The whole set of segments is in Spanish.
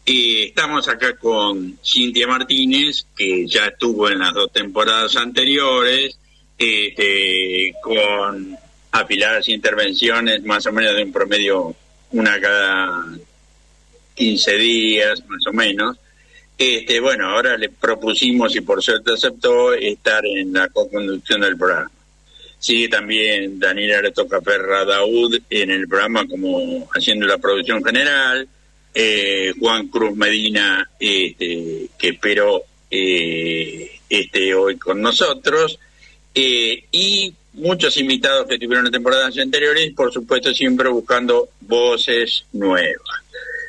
Estamos acá con Cintia Martínez, que ya estuvo en las 2 temporadas anteriores, con afiladas intervenciones, más o menos de un promedio una cada 15 días, más o menos. Bueno, ahora le propusimos, y por suerte aceptó, estar en la co-conducción del programa. Sigue también Daniela Retocaperra Daud en el programa, como haciendo la producción general. Juan Cruz Medina, que espero esté hoy con nosotros, y muchos invitados que tuvieron en temporadas anteriores, por supuesto siempre buscando voces nuevas,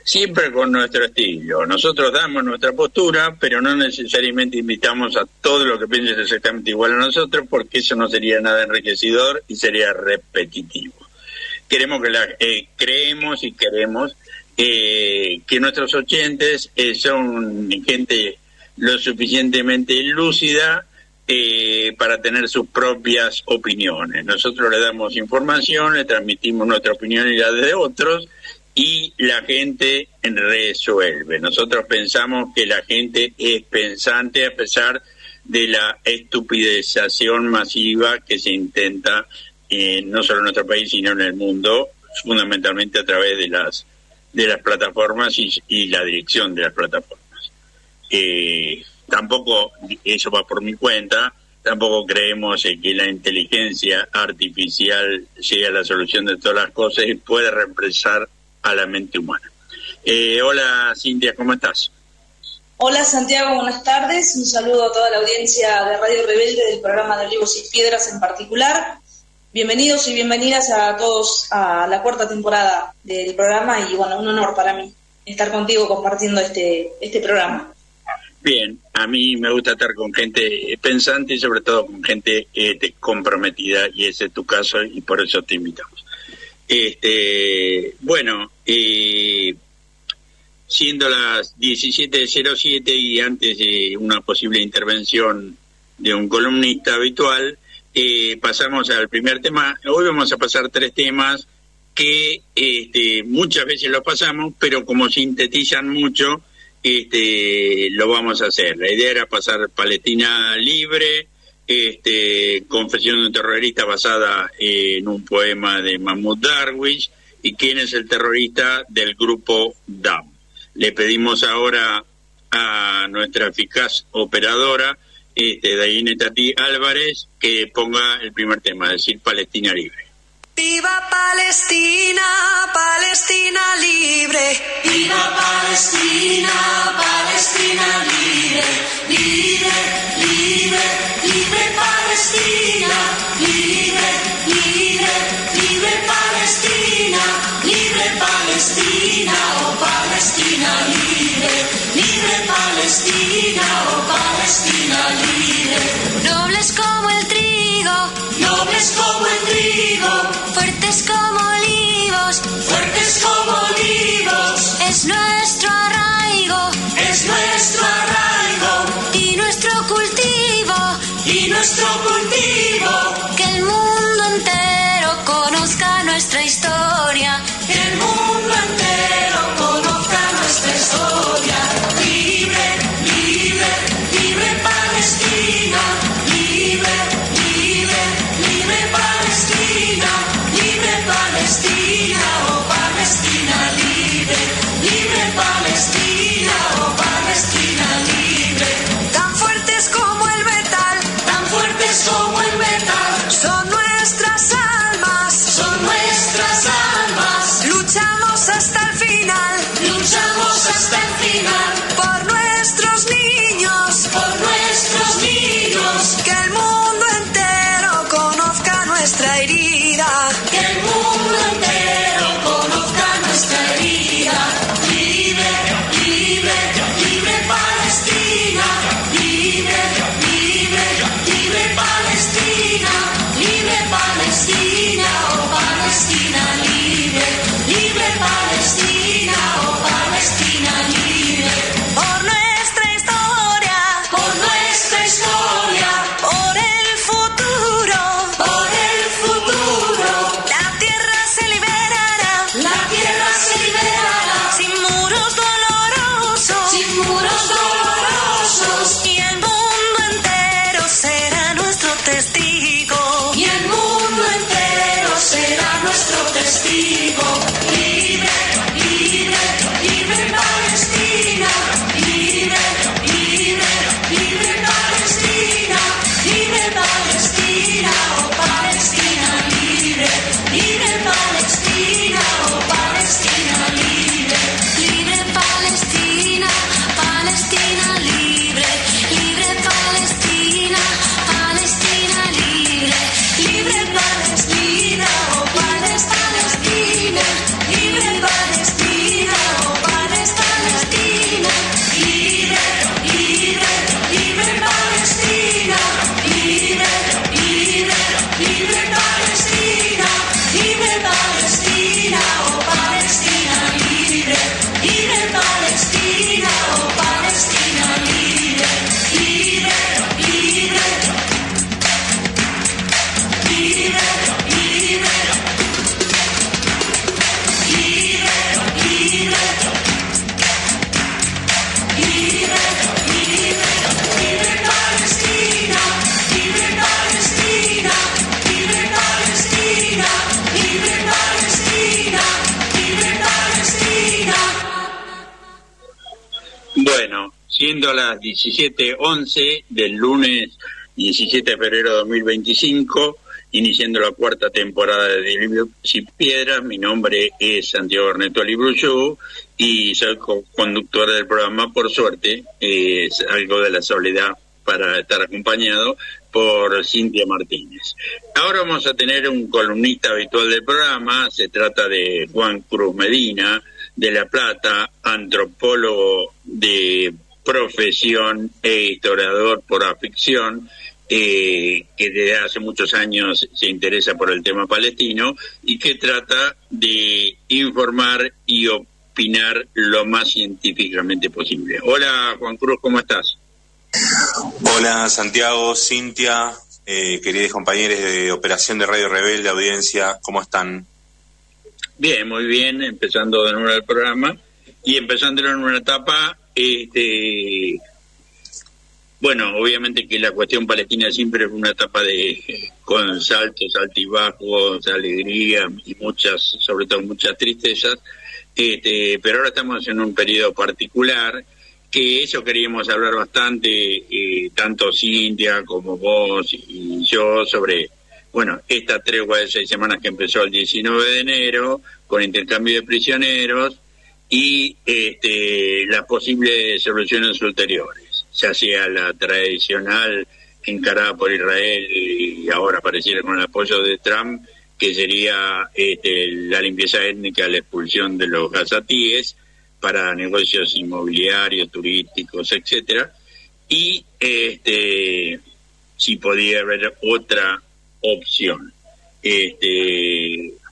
siempre con nuestro estilo. Nosotros damos nuestra postura, pero no necesariamente invitamos a todo lo que piensen exactamente igual a nosotros, porque eso no sería nada enriquecedor y sería repetitivo. Creemos y queremos que nuestros oyentes son gente lo suficientemente lúcida para tener sus propias opiniones. Nosotros le damos información, le transmitimos nuestra opinión y la de otros, y la gente resuelve. Nosotros pensamos que la gente es pensante a pesar de la estupidización masiva que se intenta no solo en nuestro país sino en el mundo, fundamentalmente a través de las plataformas y la dirección de las plataformas. Tampoco, eso va por mi cuenta, tampoco creemos que la inteligencia artificial sea la solución de todas las cosas y puede reemplazar a la mente humana. Hola Cintia, ¿cómo estás? Hola Santiago, buenas tardes. Un saludo a toda la audiencia de Radio Rebelde, del programa de Olivos y Piedras en particular. Bienvenidos y bienvenidas a todos a la 4ª temporada del programa, y bueno, un honor para mí estar contigo compartiendo este programa. Bien, a mí me gusta estar con gente pensante y sobre todo con gente comprometida, y ese es tu caso y por eso te invitamos. Bueno, siendo las 17:07 y antes de una posible intervención de un columnista habitual, pasamos al primer tema. Hoy vamos a pasar 3 temas que muchas veces los pasamos, pero como sintetizan mucho, lo vamos a hacer. La idea era pasar Palestina Libre, Confesión de un terrorista basada en un poema de Mahmoud Darwish, y quién es el terrorista del grupo DAM. Le pedimos ahora a nuestra eficaz operadora, Dayine Tati Álvarez, que ponga el primer tema, es decir, Palestina Libre. ¡Viva Palestina, Palestina libre! ¡Viva Palestina, Palestina libre! ¡Libre, libre, libre Palestina! ¡Libre, libre, libre Palestina! ¡Libre Palestina, oh Palestina libre! ¡Libre Palestina, oh Palestina libre! Nobles como el trigo, nobles como el trigo, fuertes como olivos, fuertes como olivos, es nuestro arraigo, es nuestro arraigo, y nuestro cultivo, que el mundo entero conozca nuestra historia, que el mundo entero conozca nuestra historia. Libre, libre, libre Palestina, libre, libre, libre Palestina, libre Palestina, oh Palestina libre, libre Palestina, oh Palestina libre. Tan fuertes como el metal, tan fuertes como Bueno, siendo las 17:11 del lunes 17 de febrero de 2025, iniciando la cuarta temporada de Libros y Piedras, mi nombre es Santiago Ernesto Libruyú y soy conductor del programa. Por suerte, es algo de la soledad para estar acompañado por Cintia Martínez. Ahora vamos a tener un columnista habitual del programa. Se trata de Juan Cruz Medina, de La Plata, antropólogo de profesión e historiador por afición, que desde hace muchos años se interesa por el tema palestino y que trata de informar y opinar lo más científicamente posible. Hola Juan Cruz, ¿cómo estás? Hola Santiago, Cintia, queridos compañeros de Operación de Radio Rebelde, audiencia, ¿cómo están? Bien, muy bien, empezando de nuevo el programa y empezándolo en una etapa, bueno, obviamente que la cuestión palestina siempre es una etapa con saltos, altibajos, alegría y muchas, sobre todo muchas tristezas, pero ahora estamos en un periodo particular que eso queríamos hablar bastante, tanto Cintia como vos y yo, sobre, bueno, esta tregua de 6 semanas que empezó el 19 de enero, con intercambio de prisioneros y las posibles soluciones ulteriores, ya sea la tradicional encarada por Israel y ahora pareciera con el apoyo de Trump, que sería la limpieza étnica, la expulsión de los gazatíes para negocios inmobiliarios, turísticos, etcétera, y si podía haber otra opción.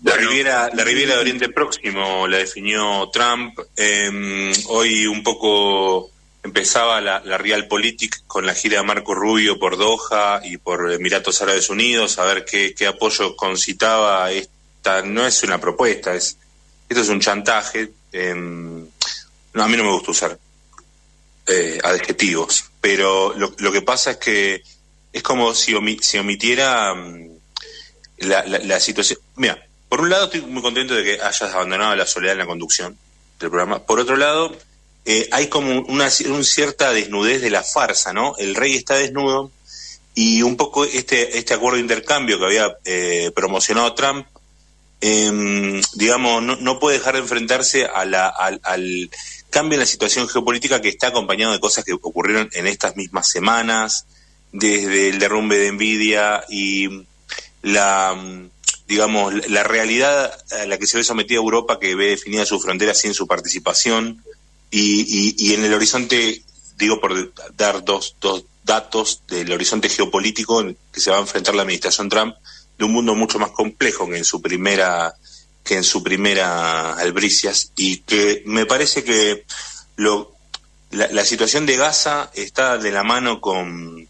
La Riviera de Oriente Próximo la definió Trump. Hoy un poco empezaba la Realpolitik con la gira de Marco Rubio por Doha y por Emiratos Árabes Unidos, a ver qué apoyo concitaba. Esta no es una propuesta, esto es un chantaje. No, a mí no me gusta usar adjetivos, pero lo que pasa es que es como si omitiera la situación. Mira, por un lado estoy muy contento de que hayas abandonado la soledad en la conducción del programa. Por otro lado, hay como una cierta desnudez de la farsa, ¿no? El rey está desnudo y un poco este acuerdo de intercambio que había promocionado Trump, digamos, no puede dejar de enfrentarse al cambio en la situación geopolítica, que está acompañado de cosas que ocurrieron en estas mismas semanas, desde el derrumbe de Nvidia y la realidad a la que se ve sometida Europa, que ve definida su frontera sin su participación, y en el horizonte, digo, por dar dos datos del horizonte geopolítico en que se va a enfrentar la administración Trump, de un mundo mucho más complejo que en su primera albricias, y que me parece que la situación de Gaza está de la mano con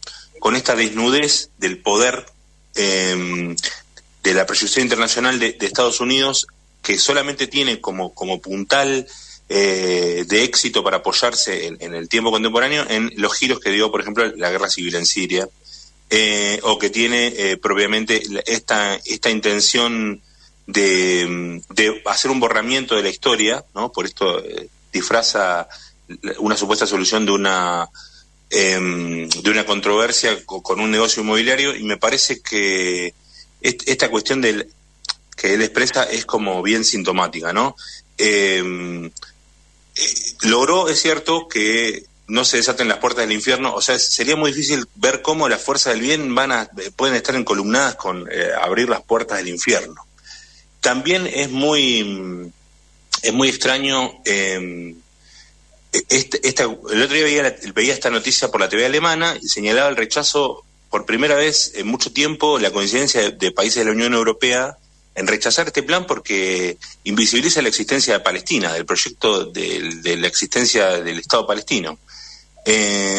esta desnudez del poder de la proyección internacional de Estados Unidos, que solamente tiene como puntal de éxito para apoyarse en el tiempo contemporáneo en los giros que dio, por ejemplo, la guerra civil en Siria, o que tiene propiamente esta intención de hacer un borramiento de la historia, ¿no? Por esto disfraza una supuesta solución de una controversia con un negocio inmobiliario, y me parece que esta cuestión que él expresa es como bien sintomática, ¿no? Logró, es cierto, que no se desaten las puertas del infierno. O sea, sería muy difícil ver cómo las fuerzas del bien pueden estar encolumnadas con abrir las puertas del infierno. También es muy extraño. El otro día veía esta noticia por la TV alemana y señalaba el rechazo, por primera vez en mucho tiempo, la coincidencia de países de la Unión Europea en rechazar este plan, porque invisibiliza la existencia de Palestina, del proyecto de la existencia del Estado palestino.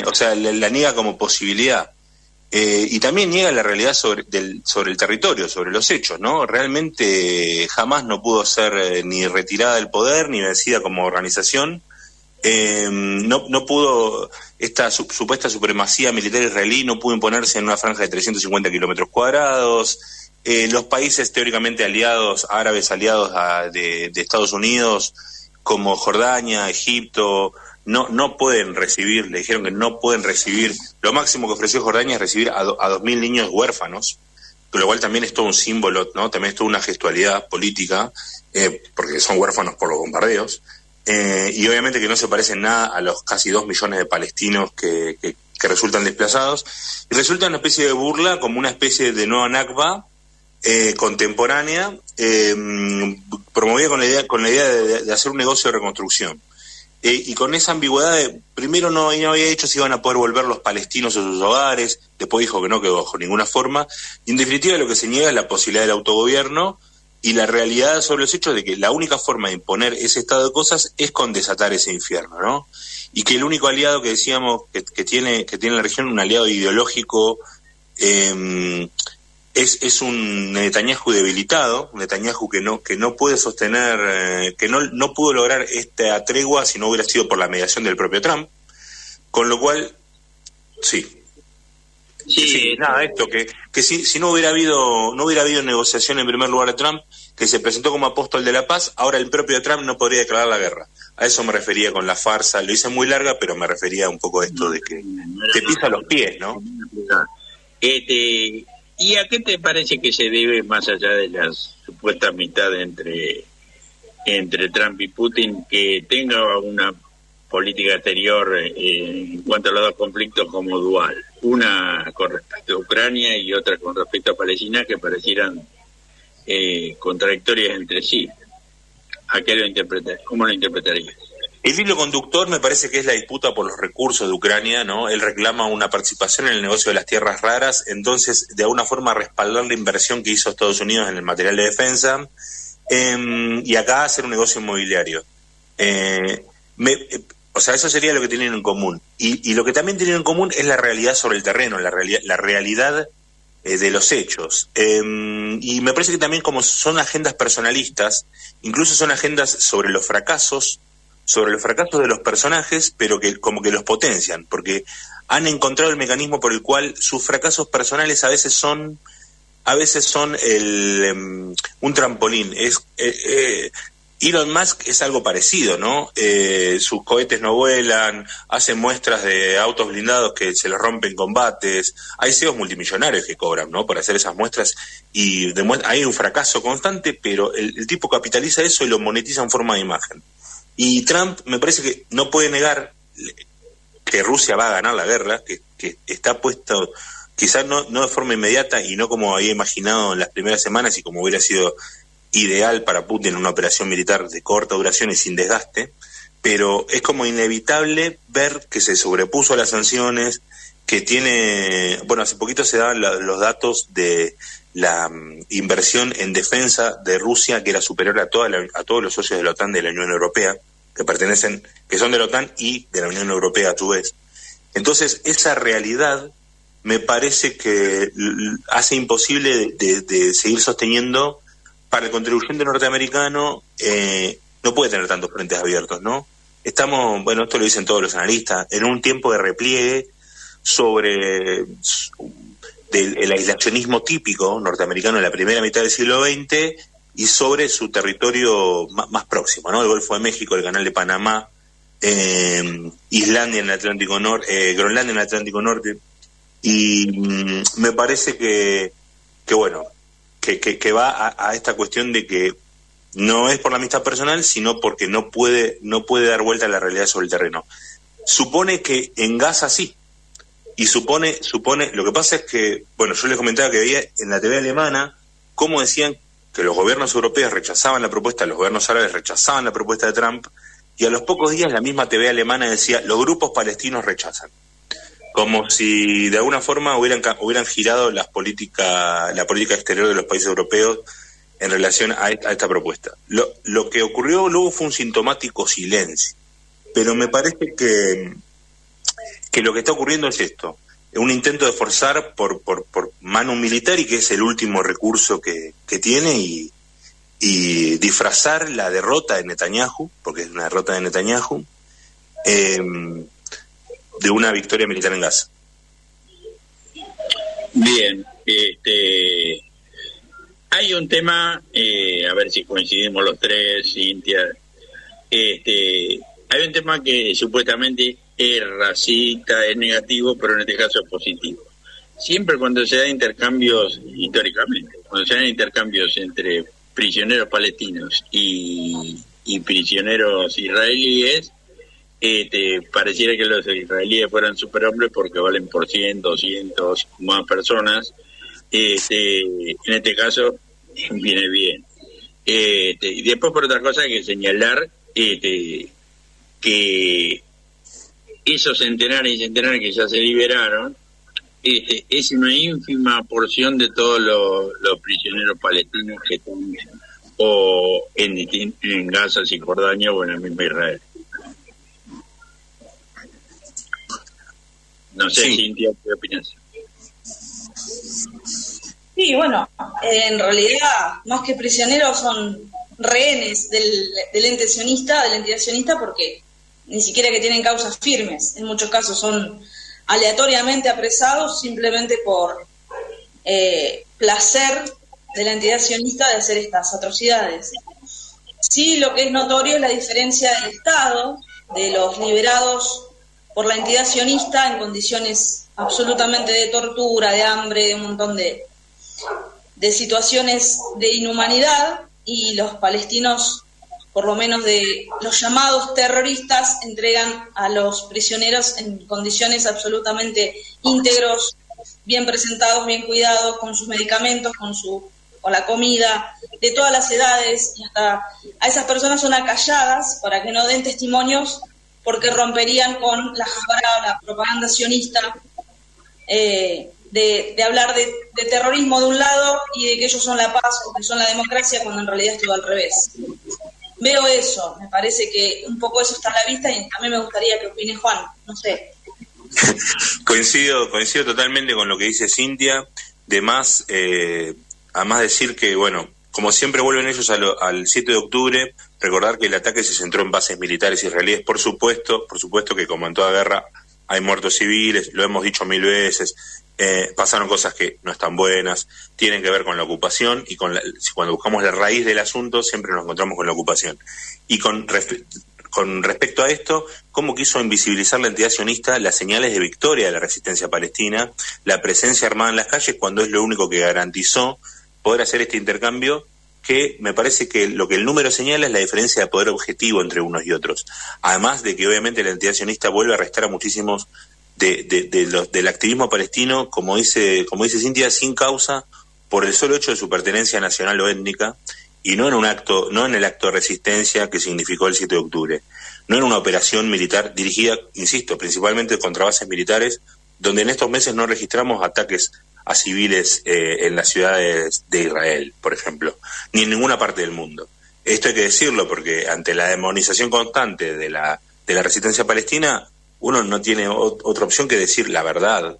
O sea, la niega como posibilidad. Y también niega la realidad sobre el territorio, sobre los hechos, ¿no? Realmente Hamás no pudo ser ni retirada del poder, ni vencida como organización. No pudo, esta supuesta supremacía militar israelí no pudo imponerse en una franja de 350 kilómetros cuadrados. Los países teóricamente aliados, árabes aliados de Estados Unidos, como Jordania, Egipto, no pueden recibir, le dijeron que no pueden recibir, lo máximo que ofreció Jordania es recibir a 2.000 niños huérfanos, con lo cual también es todo un símbolo, ¿no? También es toda una gestualidad política, porque son huérfanos por los bombardeos, y obviamente que no se parecen nada a los casi 2 millones de palestinos que resultan desplazados, y resulta una especie de burla, como una especie de nueva Nakba contemporánea, promovida con la idea de hacer un negocio de reconstrucción. Y con esa ambigüedad primero no había dicho si iban a poder volver los palestinos a sus hogares, después dijo que no, que bajo ninguna forma, y en definitiva lo que se niega es la posibilidad del autogobierno y la realidad sobre los hechos de que la única forma de imponer ese estado de cosas es con desatar ese infierno, ¿no? Y que el único aliado que decíamos que tiene la región, un aliado ideológico, es un Netanyahu debilitado, un Netanyahu que no puede sostener, que no pudo lograr esta tregua si no hubiera sido por la mediación del propio Trump, con lo cual, sí, nada, esto, que si no hubiera habido negociación en primer lugar de Trump, que se presentó como apóstol de la paz, ahora el propio Trump no podría declarar la guerra. A eso me refería con la farsa, lo hice muy larga, pero me refería un poco a esto de que te pisa los pies, ¿no? ¿Y a qué te parece que se debe, más allá de las supuestas amistades entre Trump y Putin, que tenga una política exterior en cuanto a los dos conflictos como dual? Una con respecto a Ucrania y otra con respecto a Palestina, que parecieran contradictorias entre sí. ¿A qué lo interpretas? ¿Cómo lo interpretarías? El hilo conductor me parece que es la disputa por los recursos de Ucrania, ¿no? Él reclama una participación en el negocio de las tierras raras, entonces de alguna forma respaldar la inversión que hizo Estados Unidos en el material de defensa, y acá hacer un negocio inmobiliario. O sea, eso sería lo que tienen en común. Y lo que también tienen en común es la realidad sobre el terreno, la realidad de los hechos. Y me parece que también, como son agendas personalistas, incluso son agendas sobre los fracasos de los personajes, pero que como que los potencian, porque han encontrado el mecanismo por el cual sus fracasos personales a veces son un trampolín. Elon Musk es algo parecido, ¿no? Sus cohetes no vuelan, hacen muestras de autos blindados que se les rompen combates, hay CEOs multimillonarios que cobran, ¿no?, por hacer esas muestras, y hay un fracaso constante, pero el tipo capitaliza eso y lo monetiza en forma de imagen. Y Trump me parece que no puede negar que Rusia va a ganar la guerra, que está puesto, quizás no de forma inmediata y no como había imaginado en las primeras semanas y como hubiera sido ideal para Putin, una operación militar de corta duración y sin desgaste, pero es como inevitable ver que se sobrepuso a las sanciones, que tiene, bueno, hace poquito se daban los datos de la inversión en defensa de Rusia, que era superior a todos los socios de la OTAN, de la Unión Europea, que son de la OTAN y de la Unión Europea a su vez. Entonces, esa realidad me parece que hace imposible de seguir sosteniendo. Para el contribuyente norteamericano no puede tener tantos frentes abiertos, ¿no? Estamos, bueno, esto lo dicen todos los analistas, en un tiempo de repliegue sobre el aislacionismo típico norteamericano en la primera mitad del siglo XX y sobre su territorio más próximo, ¿no? El Golfo de México, el Canal de Panamá, Islandia en el Atlántico Norte, Groenlandia en el Atlántico Norte, y me parece que bueno, que va a esta cuestión de que no es por la amistad personal, sino porque no puede dar vuelta a la realidad sobre el terreno. Supone que en Gaza sí, y supone, lo que pasa es que, bueno, yo les comentaba que veía en la TV alemana cómo decían que los gobiernos europeos rechazaban la propuesta, los gobiernos árabes rechazaban la propuesta de Trump, y a los pocos días la misma TV alemana decía, los grupos palestinos rechazan. Como si de alguna forma hubieran girado la política exterior de los países europeos en relación a esta propuesta. Lo que ocurrió luego fue un sintomático silencio, pero me parece que lo que está ocurriendo es esto, un intento de forzar por mano militar, y que es el último recurso que tiene, y disfrazar la derrota de Netanyahu, porque es una derrota de Netanyahu, de una victoria militar en Gaza. Bien, hay un tema, a ver si coincidimos los tres, Cintia, hay un tema que supuestamente es racista, es negativo, pero en este caso es positivo. Siempre cuando se dan intercambios, históricamente, cuando se dan intercambios entre prisioneros palestinos y prisioneros israelíes, pareciera que los israelíes fueran superhombres porque valen por 100, 200 más personas. En este caso viene bien. Y después, por otra cosa, hay que señalar que esos centenares y centenares que ya se liberaron es una ínfima porción de todos los prisioneros palestinos que están o en Gaza, Cisjordania o en el mismo Israel. No sé, sí. Cintia, ¿qué opinas? Sí, bueno, en realidad, más que prisioneros, son rehenes del ente sionista, de la entidad sionista, porque ni siquiera que tienen causas firmes. En muchos casos son aleatoriamente apresados simplemente por placer de la entidad sionista de hacer estas atrocidades. Sí, lo que es notorio es la diferencia del Estado, de los liberados por la entidad sionista en condiciones absolutamente de tortura, de hambre, de un montón de situaciones de inhumanidad, y los palestinos, por lo menos de los llamados terroristas, entregan a los prisioneros en condiciones absolutamente íntegros, bien presentados, bien cuidados, con sus medicamentos, con la comida, de todas las edades, y hasta a esas personas son acalladas para que no den testimonios porque romperían con la jabara, la propaganda sionista, de hablar de terrorismo de un lado y de que ellos son la paz o que son la democracia, cuando en realidad es todo al revés. Veo eso, me parece que un poco eso está a la vista, y a mí me gustaría que opine Juan, no sé. Coincido totalmente con lo que dice Cintia. Además decir que, bueno, como siempre vuelven ellos al 7 de octubre, recordar que el ataque se centró en bases militares israelíes. Por supuesto que como en toda guerra hay muertos civiles, lo hemos dicho 1000 veces, pasaron cosas que no están buenas, tienen que ver con la ocupación, y cuando buscamos la raíz del asunto siempre nos encontramos con la ocupación. Y con respecto a esto, cómo quiso invisibilizar la entidad sionista las señales de victoria de la resistencia palestina, la presencia armada en las calles, cuando es lo único que garantizó poder hacer este intercambio, que me parece que lo que el número señala es la diferencia de poder objetivo entre unos y otros. Además de que obviamente la entidad sionista vuelve a arrestar a muchísimos del activismo palestino, como dice Cintia, sin causa, por el solo hecho de su pertenencia nacional o étnica, y no en el acto de resistencia que significó el 7 de octubre, no en una operación militar dirigida, insisto, principalmente contra bases militares, donde en estos meses no registramos ataques a civiles en las ciudades de Israel, por ejemplo, ni en ninguna parte del mundo. Esto hay que decirlo porque ante la demonización constante de la resistencia palestina, uno no tiene otra opción que decir la verdad,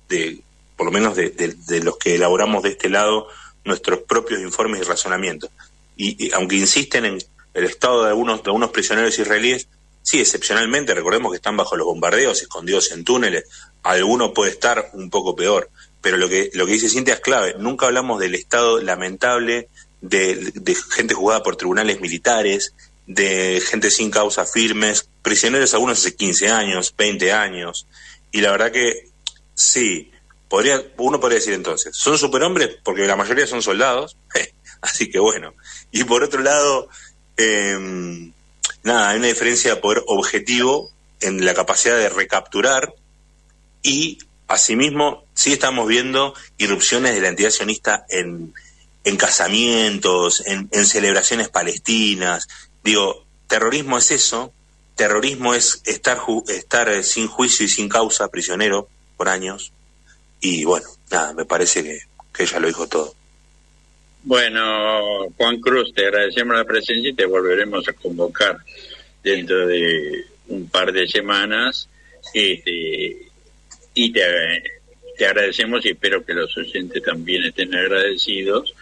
por lo menos de los que elaboramos de este lado nuestros propios informes y razonamientos. Y aunque insisten en el estado de algunos prisioneros israelíes, sí, excepcionalmente, recordemos que están bajo los bombardeos, escondidos en túneles, alguno puede estar un poco peor, pero lo que dice Cintia es clave. Nunca hablamos del estado lamentable de gente juzgada por tribunales militares, de gente sin causa firmes, prisioneros algunos hace 15 años, 20 años, y la verdad que sí, uno podría decir entonces, son superhombres porque la mayoría son soldados, así que bueno. Y por otro lado, hay una diferencia de poder objetivo en la capacidad de recapturar, y asimismo sí estamos viendo irrupciones de la entidad sionista en casamientos, en celebraciones palestinas. Digo, terrorismo es eso, terrorismo es estar sin juicio y sin causa, prisionero por años, y bueno, nada, me parece que ella lo dijo todo. Bueno, Juan Cruz, te agradecemos la presencia y te volveremos a convocar dentro de un par de semanas, y te agradecemos, y espero que los oyentes también estén agradecidos,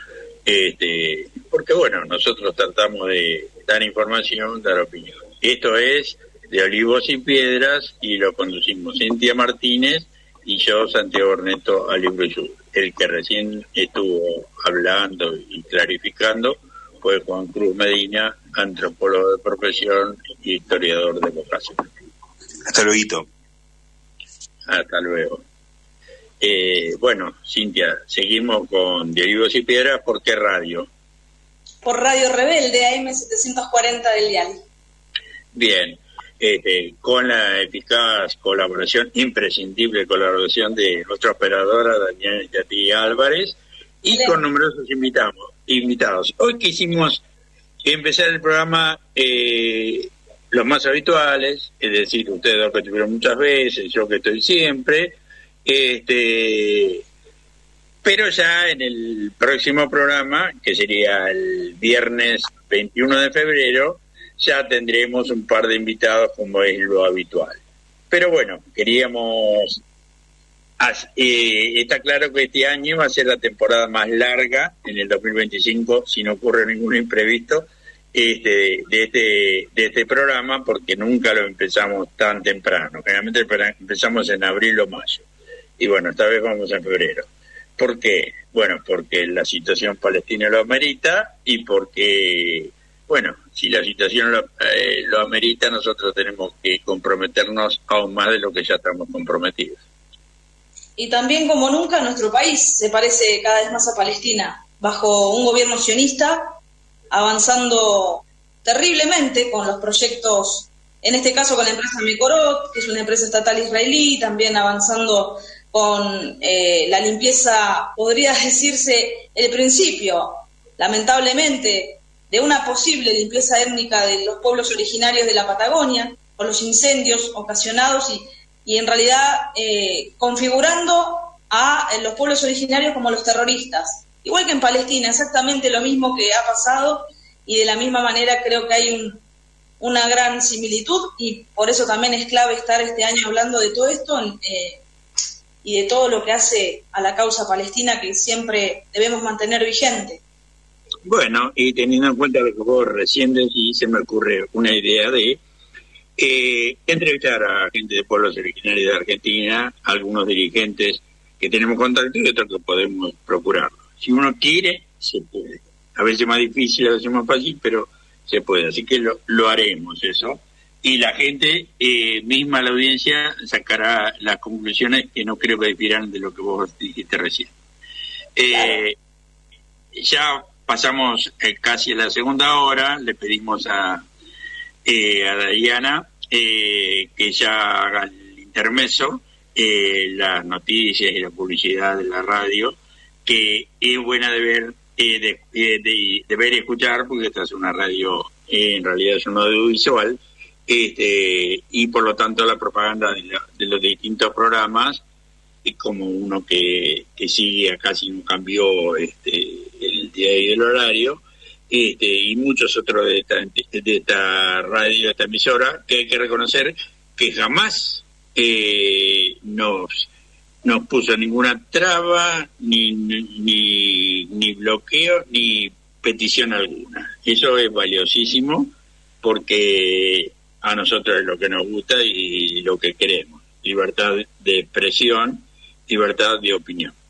porque bueno, nosotros tratamos de dar información, dar opinión. Esto es de Olivos y Piedras, y lo conducimos Cintia Martínez y yo, Santiago Ernesto Alibruyú. El que recién estuvo hablando y clarificando fue Juan Cruz Medina, antropólogo de profesión y historiador de vocación. Hasta luego. Hasta luego. Bueno, Cintia, seguimos con De Olivos y Piedras. ¿Por qué radio? Por Radio Rebelde, AM 740 del dial. Bien, con la eficaz colaboración, imprescindible colaboración de nuestra operadora Daniela Yati Álvarez y Bien. Con numerosos invitados. Hoy quisimos empezar el programa los más habituales, es decir, ustedes dos que estuvieron muchas veces, yo que estoy siempre, pero ya en el próximo programa, que sería el viernes 21 de febrero, ya tendremos un par de invitados como es lo habitual. Pero bueno, queríamos... está claro que este año va a ser la temporada más larga, en el 2025, si no ocurre ningún imprevisto, de este programa, porque nunca lo empezamos tan temprano. Generalmente empezamos en abril o mayo. Y bueno, esta vez vamos en febrero. ¿Por qué? Bueno, porque la situación palestina lo amerita y porque, bueno, si la situación lo amerita, nosotros tenemos que comprometernos aún más de lo que ya estamos comprometidos. Y también, como nunca, nuestro país se parece cada vez más a Palestina, bajo un gobierno sionista, avanzando terriblemente con los proyectos, en este caso con la empresa Mekorot, que es una empresa estatal israelí, también avanzando con la limpieza, podría decirse, el principio, lamentablemente, de una posible limpieza étnica de los pueblos originarios de la Patagonia, por los incendios ocasionados y en realidad configurando a los pueblos originarios como los terroristas. Igual que en Palestina, exactamente lo mismo que ha pasado, y de la misma manera creo que hay una gran similitud, y por eso también es clave estar este año hablando de todo esto y de todo lo que hace a la causa palestina, que siempre debemos mantener vigente. Bueno, y teniendo en cuenta lo que vos recién decís, se me ocurre una idea de entrevistar a gente de pueblos originarios de Argentina, algunos dirigentes que tenemos contacto y otros que podemos procurarlo. Si uno quiere, se puede. A veces es más difícil, a veces más fácil, pero se puede. Así que lo haremos eso. Y la gente misma, la audiencia, sacará las conclusiones que no creo que difieran de lo que vos dijiste recién. Ya pasamos casi a la segunda hora. Le pedimos a Diana que ya haga el intermezzo, las noticias y la publicidad de la radio, que es buena de ver, de ver y escuchar, porque esta es una radio, en realidad es un audiovisual, y por lo tanto la propaganda de los distintos programas, como uno que sigue acá si no cambió el día y el horario, y muchos otros de esta radio, de esta emisora, que hay que reconocer que jamás nos puso ninguna traba, ni bloqueo, ni petición alguna. Eso es valiosísimo, porque a nosotros es lo que nos gusta y lo que queremos: libertad de expresión, libertad de opinión.